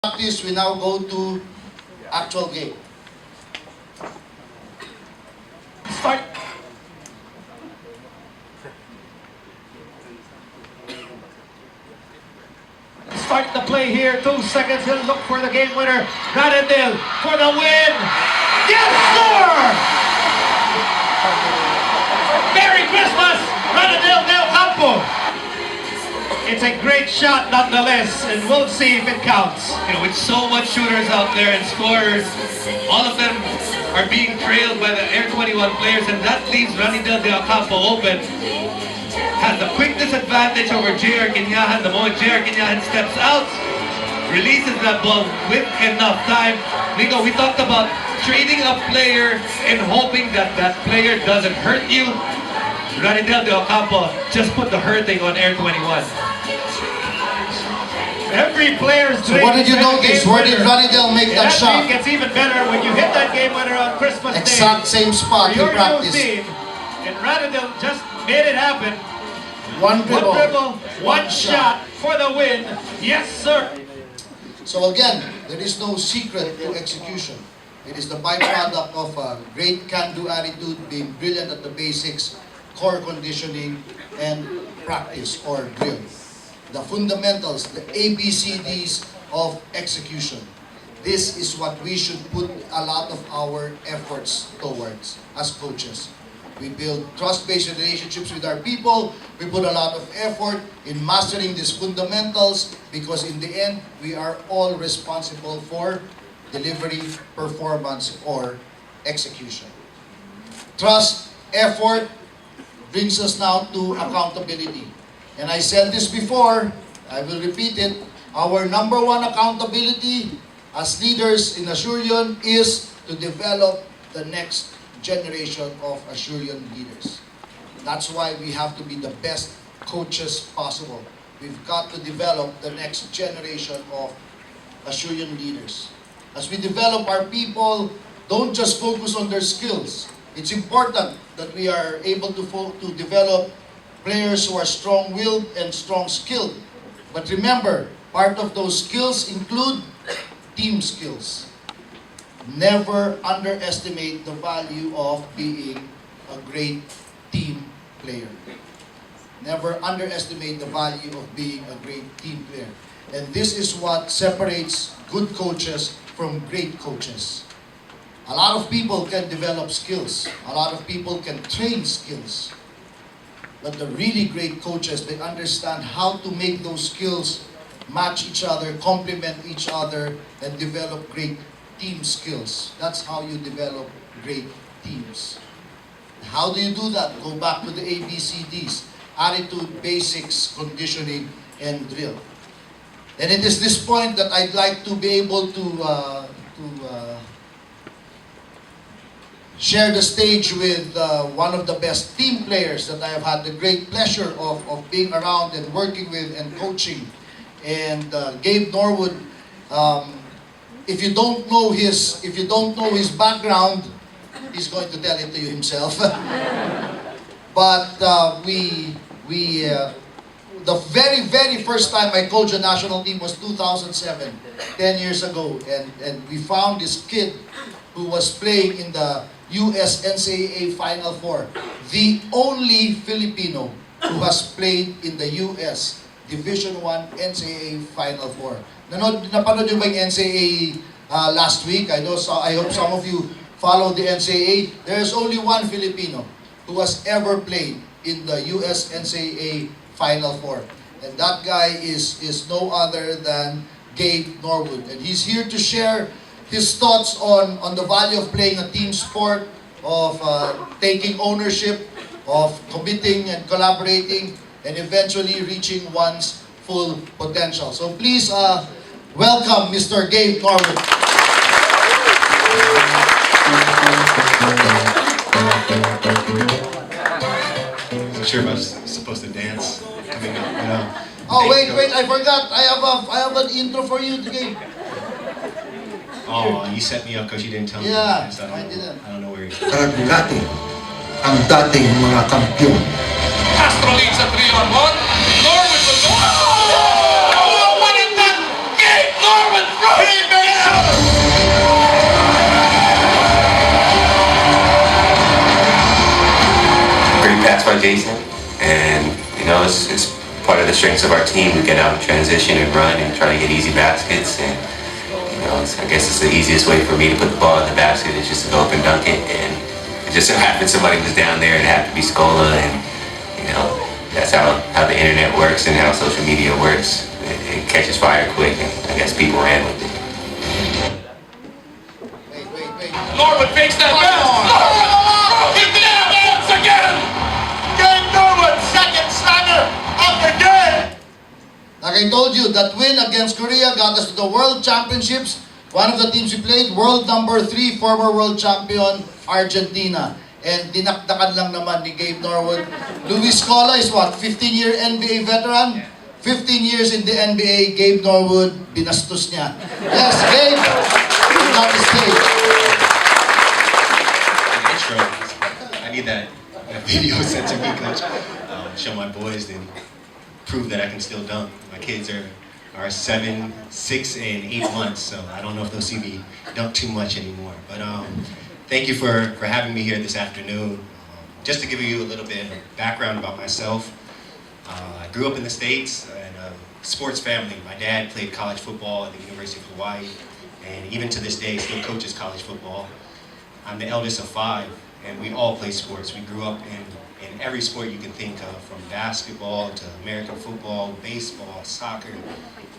practice, we now go to actual game. Start. Start the play here. 2 seconds. He'll look for the game winner. Radendil for the win. Yes, sir! Merry Christmas, Radendil del Campo. It's a great shot nonetheless, and we'll see if it counts. You know, with so much shooters out there and scorers, all of them are being trailed by the Air 21 players, and that leaves Radendil del Campo open. Has the quickness advantage over J.R. Quinyahan. The moment J.R. Quinyahan steps out, releases that ball with enough time. Nico, we talked about trading a player and hoping that that player doesn't hurt you. Radendil del Campo just put the hurting on Air 21. Every player's So what did you notice? Where did Radendil make that shot? It gets even better when you hit that game winner on Christmas Day. Exact same spot For in your new practice. team, and Radendil just made it happen. One dribble, one shot for the win. Yes, sir. So again, there is no secret to execution. It is the byproduct of a great can-do attitude, being brilliant at the basics, core conditioning, and practice or drill. The fundamentals, the ABCDs of execution. This is what we should put a lot of our efforts towards as coaches. We build trust-based relationships with our people. We put a lot of effort in mastering these fundamentals because in the end, we are all responsible for delivery, performance, or execution. Trust, effort, brings us now to accountability. And I said this before, I will repeat it, our number one accountability as leaders in Asurion is to develop the next generation of Asurion leaders. That's why we have to be the best coaches possible. We've got to develop the next generation of Asurion leaders. As we develop our people, don't just focus on their skills. It's important that we are able to develop players who are strong-willed and strong-skilled. But remember, part of those skills include team skills. Never underestimate the value of being a great team player. Never underestimate the value of being a great team player. And this is what separates good coaches from great coaches. A lot of people can develop skills. A lot of people can train skills. But the really great coaches, they understand how to make those skills match each other, complement each other, and develop great team skills. That's how you develop great teams. How do you do that? Go back to the ABCDs: attitude, basics, conditioning, and drill. And it is this point that I'd like to be able to share the stage with one of the best team players that I have had the great pleasure of being around and working with and coaching. And Gabe Norwood, if you don't know his background, he's going to tell it to you himself. But the very first time I coached a national team was 2007, 10 years ago, and we found this kid who was playing in the US NCAA Final Four, the only Filipino who has played in the US Division I NCAA Final Four. Napanood nyo ba yung NCAA last week? I hope some of you follow the NCAA. There's only one Filipino who has ever played in the US NCAA Final Four. And that guy is no other than Gabe Norwood. And he's here to share his thoughts on the value of playing a team sport, of taking ownership, of committing and collaborating, and eventually reaching one's full potential. So please welcome Mr. Gabe Norwood. I'm sure I was supposed to dance. I mean, you know. Oh wait, I forgot. I have an intro for you, Gabe. Oh, you set me up because you didn't tell me. Yeah, So I didn't. I don't know where you're. Karagulati ang dating mga kampiyon. Castro leads at 3-on-1. Norwood will go. Oh! What is that? Gabe Norwood Jason, and it's part of the strengths of our team. We get out and transition and run and try to get easy baskets, and I guess it's the easiest way for me to put the ball in the basket is just to go up and dunk it. And it just so happened somebody was down there, and it happened to be Scola, and that's how the internet works and how social media works. It catches fire quick, and I guess people ran with it. Wait. Norwood fakes that bounce. Norwood! Hit the bounce again! Gabe Norwood, second slammer of the game! Like I told you, that win against Korea got us to the World Championships. One of the teams we played, world number 3, former world champion, Argentina. And dinakdakan lang naman ni Gabe Norwood. Luis Scola is what, 15-year NBA veteran? 15 years in the NBA, Gabe Norwood, binastos niya. Yes, Gabe, you got the stage. Intro. I need that video sent to me, Coach. Show my boys and prove that I can still dunk. My kids are 7, 6, and 8 months, so I don't know if they'll see me dunk too much anymore. But thank you for having me here this afternoon. Just to give you a little bit of background about myself, I grew up in the States in a sports family. My dad played college football at the University of Hawaii, and even to this day still coaches college football. I'm the eldest of 5, and we all play sports. We grew up in every sport you can think of, from basketball to American football, baseball, soccer.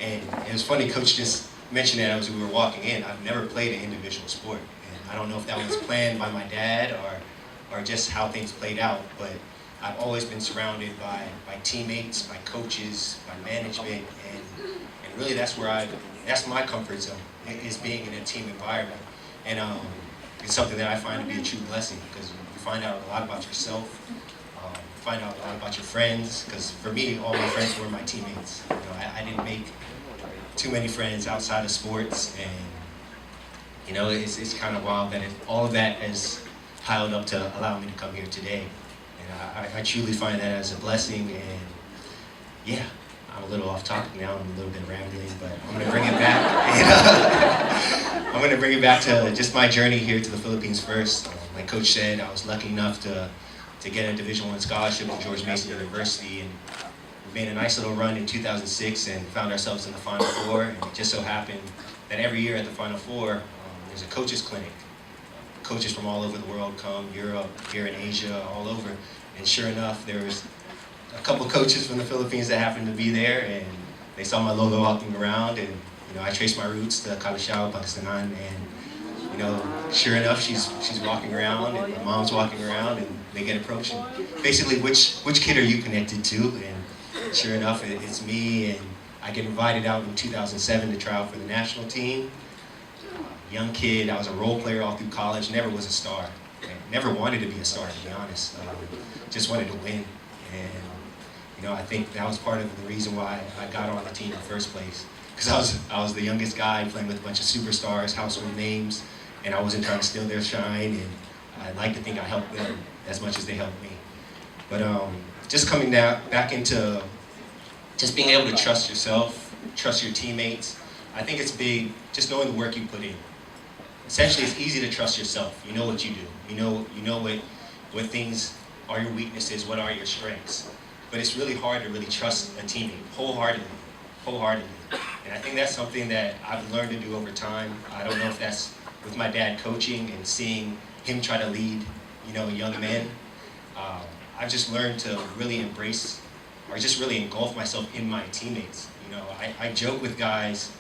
And it was funny, Coach just mentioned that as we were walking in. I've never played an individual sport. I don't know if that was planned by my dad or just how things played out, but I've always been surrounded by teammates, by coaches, by management, and really that's my comfort zone, is being in a team environment. And it's something that I find to be a true blessing, because you find out a lot about yourself, you find out a lot about your friends, because for me, all my friends were my teammates. I didn't make too many friends outside of sports, and it's kind of wild that all of that has piled up to allow me to come here today. And I truly find that as a blessing, and yeah, I'm a little off topic now, I'm a little bit rambling, but I'm going to bring it back. I'm going to bring it back to just my journey here to the Philippines first. Like Coach said, I was lucky enough to get a Division I scholarship at George Mason University, and we made a nice little run in 2006 and found ourselves in the Final Four. And it just so happened that every year at the Final Four, there's a coaches clinic. Coaches from all over the world come, Europe, here in Asia, all over. And sure enough, there was a couple coaches from the Philippines that happened to be there, and they saw my logo walking around, and I traced my roots to Kalashao, Pakistan, and sure enough, she's walking around, and my mom's walking around, and they get approached. Basically, which kid are you connected to? And sure enough, it's me, and I get invited out in 2007 to try out for the national team. Young kid, I was a role player all through college, never was a star. Never wanted to be a star, to be honest. Just wanted to win. And I think that was part of the reason why I got on the team in the first place. Because I was the youngest guy playing with a bunch of superstars, household names, and I wasn't trying to steal their shine, and I like to think I helped them as much as they helped me. But just coming back into just being able to trust yourself, trust your teammates, I think it's big, just knowing the work you put in. Essentially, it's easy to trust yourself. You know what you do. You know what things are your weaknesses, what are your strengths. But it's really hard to really trust a teammate wholeheartedly. And I think that's something that I've learned to do over time. I don't know if that's with my dad coaching and seeing him try to lead, young men. I've just learned to really embrace, or just really engulf myself in my teammates. I joke with guys.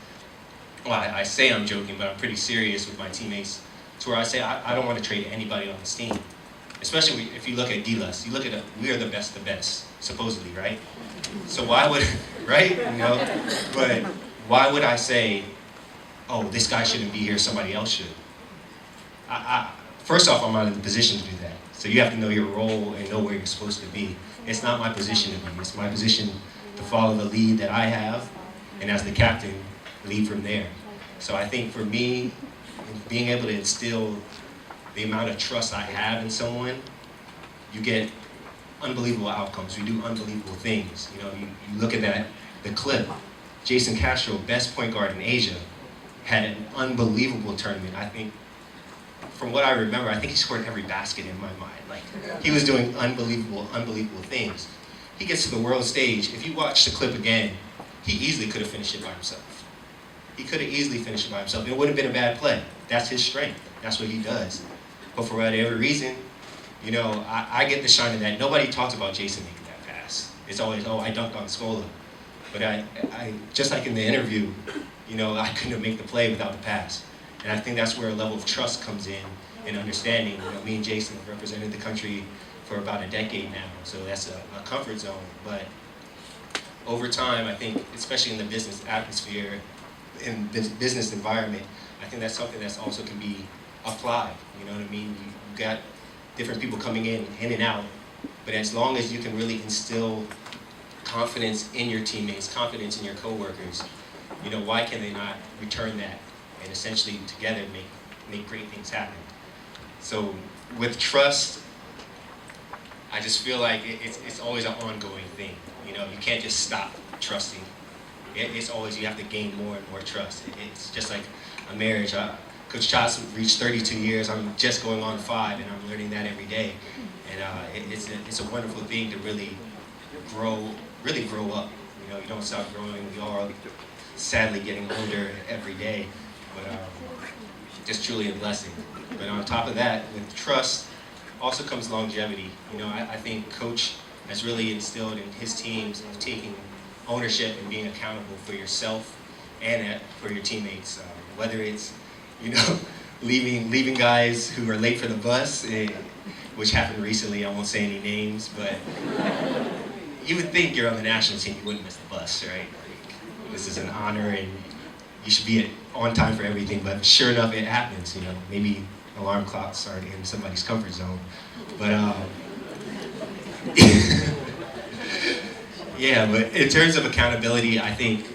Well, I say I'm joking, but I'm pretty serious with my teammates, to where I say I don't want to trade anybody on this team. Especially if you look at D-Less, we are the best, supposedly, right? So why would, right? But why would I say, oh, this guy shouldn't be here, somebody else should? First off, I'm not in the position to do that. So you have to know your role and know where you're supposed to be. It's not my position to be. It's my position to follow the lead that I have, and as the captain, lead from there. So I think for me, being able to instill the amount of trust I have in someone, you get unbelievable outcomes. You do unbelievable things. You look at the clip. Jason Castro, best point guard in Asia, had an unbelievable tournament. I think from what I remember, I think he scored every basket in my mind. Like, he was doing unbelievable things. He gets to the world stage. If you watch the clip again, he easily could have finished it by himself. He could have easily finished it by himself. It wouldn't have been a bad play. That's his strength. That's what he does. But for whatever reason, you know, I get the shine of that. Nobody talks about Jason making that pass. It's always, oh, I dunked on Scola. But I just like in the interview, you know, I couldn't make the play without the pass. And I think that's where a level of trust comes in and understanding. You know, me and Jason have represented the country for about a decade now, so that's a comfort zone. But over time, I think, especially in the business atmosphere, in this business environment, I think that's something that's also can be applied. You know what I mean? You've got different people coming in and out, but as long as you can really instill confidence in your teammates, confidence in your coworkers, you know, why can they not return that and essentially together make great things happen? So with trust, I just feel like it's always an ongoing thing. You know, you can't just stop trusting. It's always, you have to gain more and more trust. It's just like a marriage. Coach Chot's reached 32 years. I'm just going on 5, and I'm learning that every day. And it's a wonderful thing to really grow up. You know, you don't stop growing. We all sadly getting older every day, but just truly a blessing. But on top of that, with trust, also comes longevity. You know, I think Coach has really instilled in his teams of taking ownership and being accountable for yourself and for your teammates. Whether it's, you know, leaving guys who are late for the bus, which happened recently. I won't say any names, but you would think you're on the national team, you wouldn't miss the bus, right? This is an honor, and you should be on time for everything. But sure enough, it happens. You know, maybe alarm clocks are in somebody's comfort zone, but yeah. But in terms of accountability, I think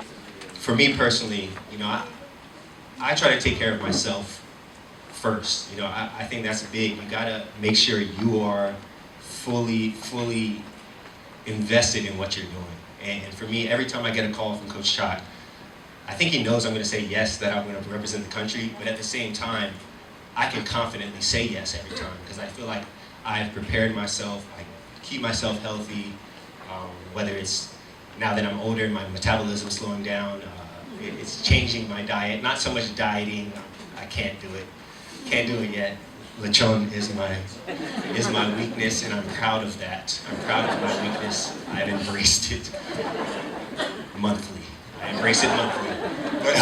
for me personally, you know, I try to take care of myself first. You know, I think that's big. You gotta make sure you are fully invested in what you're doing. And for me, every time I get a call from Coach Chot, I think he knows I'm going to say yes, that I'm going to represent the country, but at the same time, I can confidently say yes every time because I feel like I've prepared myself, I keep myself healthy, whether it's now that I'm older and my metabolism's slowing down, it's changing my diet, not so much dieting, I can't do it yet. Lechon is my weakness, and I'm proud of that. I'm proud of my weakness. I've embraced it monthly. I embrace it monthly, but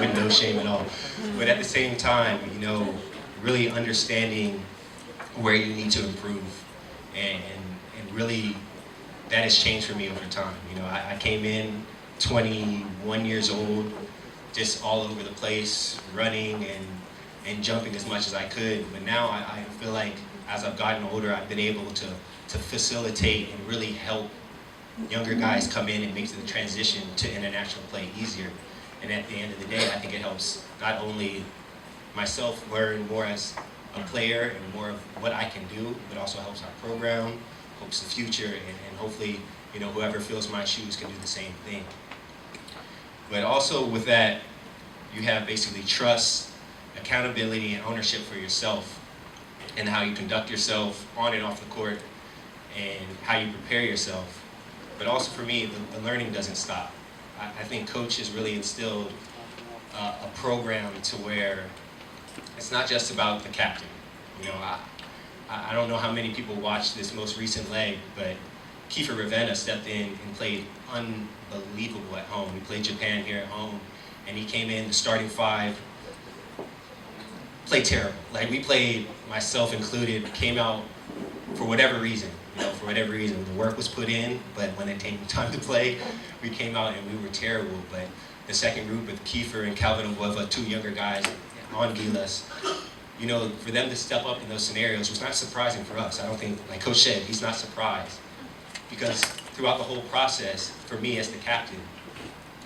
with no shame at all. But at the same time, you know, really understanding where you need to improve, and really that has changed for me over time. You know, I came in 21 years old, just all over the place, running and jumping as much as I could. But now I feel like as I've gotten older, I've been able to facilitate and really help younger guys come in and make the transition to international play easier. And at the end of the day, I think it helps not only myself learn more as a player and more of what I can do, but also helps our program, helps the future, and hopefully, you know, whoever fills my shoes can do the same thing. But also with that, you have basically trust, accountability, and ownership for yourself and how you conduct yourself on and off the court and how you prepare yourself. But also for me, the learning doesn't stop. I think Coach has really instilled a program to where it's not just about the captain. You know, I don't know how many people watched this most recent leg, but Kiefer Ravenna stepped in and played unbelievable at home. We played Japan here at home, and he came in, the starting 5, played terrible. Like, we played, myself included, came out for whatever reason. You know, for whatever reason, the work was put in, but when it came time to play, we came out and we were terrible. But the second group with Kiefer and Calvin Obueva, 2 younger guys on Gilas, you know, for them to step up in those scenarios was not surprising for us. I don't think, like Coach said, he's not surprised. Because throughout the whole process, for me as the captain,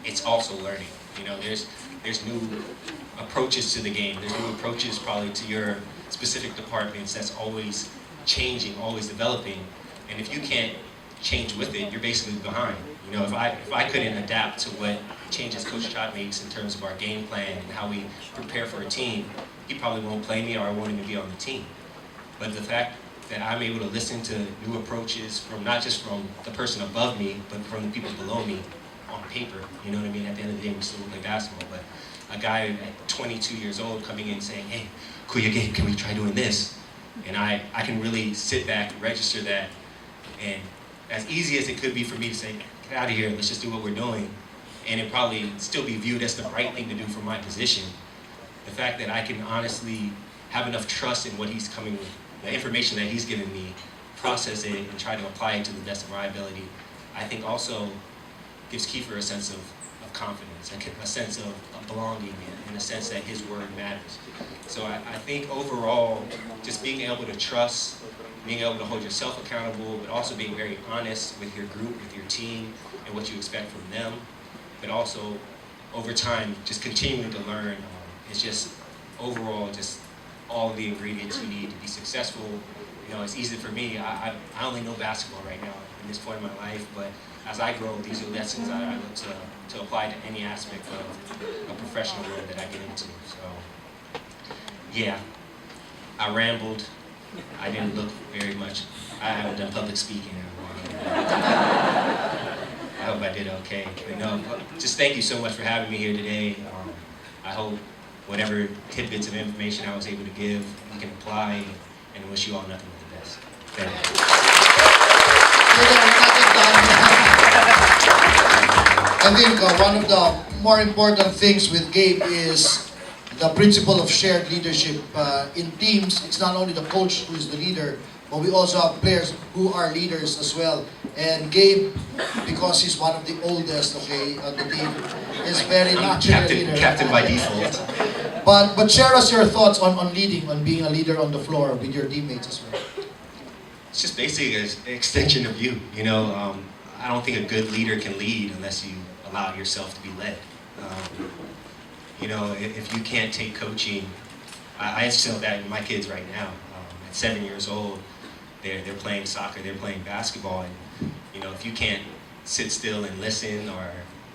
it's also learning. You know, there's new approaches to the game. There's new approaches probably to your specific departments that's always changing, always developing. And if you can't change with it, you're basically behind. You know, if I couldn't adapt to what changes Coach Chot makes in terms of our game plan and how we prepare for a team, he probably won't play me or I won't even be on the team. But the fact that I'm able to listen to new approaches from not just from the person above me, but from the people below me on paper, you know what I mean? At the end of the day, we still play basketball, but a guy at 22 years old coming in saying, hey, Kuya Gabe, can we try doing this? And I can really sit back and register that. And as easy as it could be for me to say, get out of here, let's just do what we're doing, and it probably still be viewed as the right thing to do from my position, the fact that I can honestly have enough trust in what he's coming with, the information that he's giving me, process it and try to apply it to the best of my ability, I think also gives Kiefer a sense of confidence, a sense of belonging, and a sense that his word matters. So I think overall, just being able to trust, being able to hold yourself accountable, but also being very honest with your group, with your team, and what you expect from them, but also over time, just continuing to learn. It's just overall, just all of the ingredients you need to be successful. You know, it's easy for me. I only know basketball right now in this point in my life, but as I grow, these are lessons I look to apply to any aspect of a professional world that I get into. So, yeah, I rambled. I didn't look very much. I haven't done public speaking in a while. I hope I did okay. But no, just thank you so much for having me here today. I hope whatever tidbits of information I was able to give, you can apply, and wish you all nothing but the best. Thank you. I think one of the more important things with Gabe is the principle of shared leadership. In teams, it's not only the coach who is the leader, but we also have players who are leaders as well. And Gabe, because he's one of the oldest, okay, on the team, is very natural leader. Captain by default. But share us your thoughts on leading, on being a leader on the floor with your teammates as well. It's just basically an extension of you. You know, I don't think a good leader can lead unless you allow yourself to be led. You know, if you can't take coaching, I instill that in my kids right now. At 7 years old, they're playing soccer, they're playing basketball, and you know, if you can't sit still and listen, or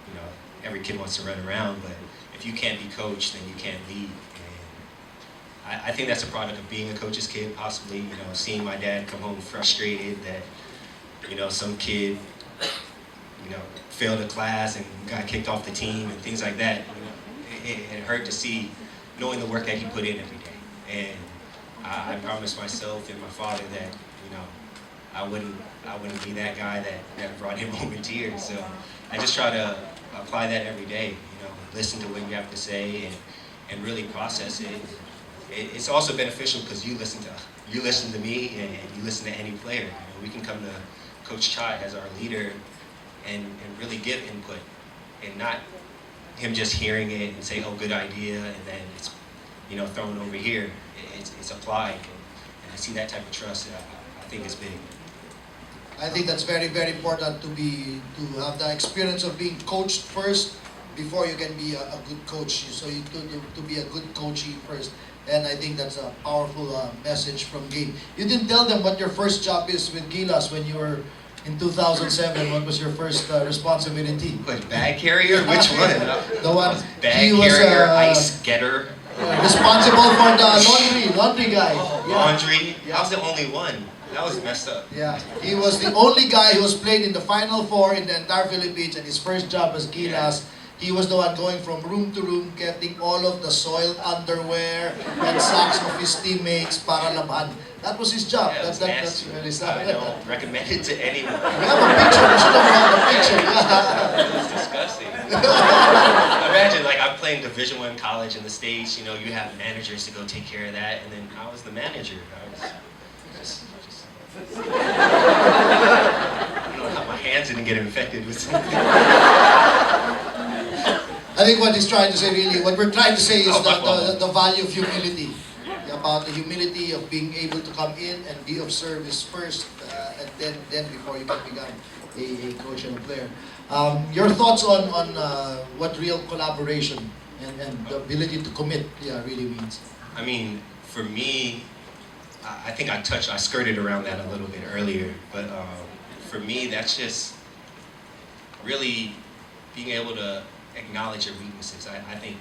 you know, every kid wants to run around, but if you can't be coached, then you can't lead. And I think that's a product of being a coach's kid, possibly. You know, seeing my dad come home frustrated that, you know, some kid, you know, failed a class and got kicked off the team and things like that. You know, it hurt to see, knowing the work that he put in every day. And I promised myself and my father that, you know, I wouldn't be that guy that brought him home in tears. So I just try to apply that every day. You know, listen to what you have to say and really process it. It's also beneficial because you listen to me and you listen to any player. You know, we can come to Coach Chot as our leader and really give input, and not him just hearing it and say, oh, good idea, and then it's, you know, thrown over here. It's applied, and I see that type of trust. I think it's big. I think that's very, very important to have the experience of being coached first before you can be a good coach. So you to be a good coachee first. And I think that's a powerful message from Gabe. You didn't tell them what your first job is with Gilas when you were in 2007. What was your first responsibility? What, bag carrier? Which one? The one. Bag carrier, ice getter. Responsible for the laundry guy. Oh, yeah. Laundry? Yeah. I was the only one. That was messed up. Yeah, he was the only guy who was played in the Final Four in the entire Philippines, and his first job as Gilas, he was the one going from room to room, getting all of the soiled underwear and socks of his teammates para laban. That was his job. Yeah, that's really sad. I don't recommend it to anyone. We have a picture. We should have had a picture. It's disgusting. Imagine, like, I'm playing Division I college in the States. You know, you have managers to go take care of that, and then I was the manager. I don't know how my hands didn't get infected with something. I think what he's trying to say, really, what we're trying to say is the value of humility. About the humility of being able to come in and be of service first, and then before you can become a coach and a player. Your thoughts on what real collaboration and the ability to commit really means? I mean, for me, I think I skirted around that a little bit earlier, but for me, that's just really being able to acknowledge your weaknesses. I think